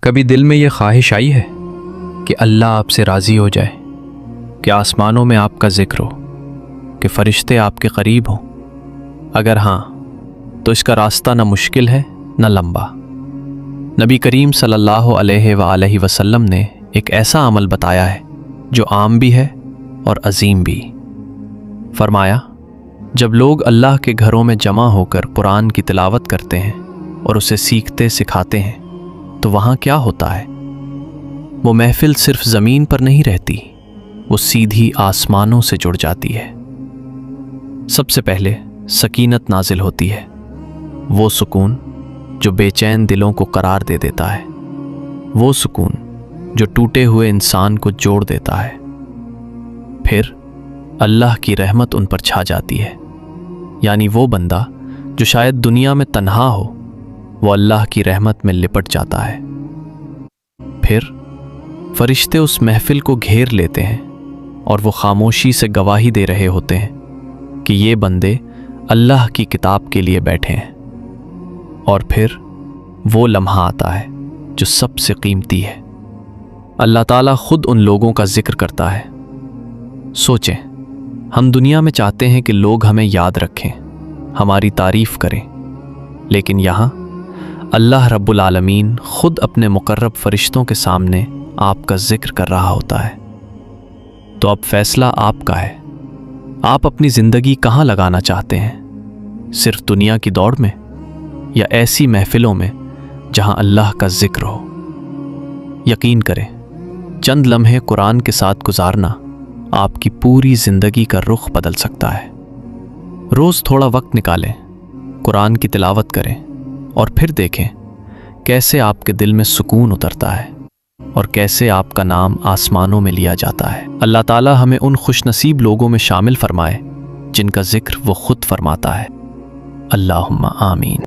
کبھی دل میں یہ خواہش آئی ہے کہ اللہ آپ سے راضی ہو جائے، کہ آسمانوں میں آپ کا ذکر ہو، کہ فرشتے آپ کے قریب ہوں؟ اگر ہاں تو اس کا راستہ نہ مشکل ہے نہ لمبا۔ نبی کریم صلی اللہ علیہ وآلہ وسلم نے ایک ایسا عمل بتایا ہے جو عام بھی ہے اور عظیم بھی۔ فرمایا، جب لوگ اللہ کے گھروں میں جمع ہو کر قرآن کی تلاوت کرتے ہیں اور اسے سیکھتے سکھاتے ہیں تو وہاں کیا ہوتا ہے؟ وہ محفل صرف زمین پر نہیں رہتی، وہ سیدھی آسمانوں سے جڑ جاتی ہے۔ سب سے پہلے سکینت نازل ہوتی ہے، وہ سکون جو بے چین دلوں کو قرار دے دیتا ہے، وہ سکون جو ٹوٹے ہوئے انسان کو جوڑ دیتا ہے۔ پھر اللہ کی رحمت ان پر چھا جاتی ہے، یعنی وہ بندہ جو شاید دنیا میں تنہا ہو، وہ اللہ کی رحمت میں لپٹ جاتا ہے۔ پھر فرشتے اس محفل کو گھیر لیتے ہیں اور وہ خاموشی سے گواہی دے رہے ہوتے ہیں کہ یہ بندے اللہ کی کتاب کے لیے بیٹھے ہیں۔ اور پھر وہ لمحہ آتا ہے جو سب سے قیمتی ہے، اللہ تعالیٰ خود ان لوگوں کا ذکر کرتا ہے۔ سوچیں، ہم دنیا میں چاہتے ہیں کہ لوگ ہمیں یاد رکھیں، ہماری تعریف کریں، لیکن یہاں اللہ رب العالمین خود اپنے مقرب فرشتوں کے سامنے آپ کا ذکر کر رہا ہوتا ہے۔ تو اب فیصلہ آپ کا ہے، آپ اپنی زندگی کہاں لگانا چاہتے ہیں؟ صرف دنیا کی دوڑ میں، یا ایسی محفلوں میں جہاں اللہ کا ذکر ہو؟ یقین کریں، چند لمحے قرآن کے ساتھ گزارنا آپ کی پوری زندگی کا رخ بدل سکتا ہے۔ روز تھوڑا وقت نکالیں، قرآن کی تلاوت کریں، اور پھر دیکھیں کیسے آپ کے دل میں سکون اترتا ہے اور کیسے آپ کا نام آسمانوں میں لیا جاتا ہے۔ اللہ تعالیٰ ہمیں ان خوش نصیب لوگوں میں شامل فرمائے جن کا ذکر وہ خود فرماتا ہے۔ اللہم آمین۔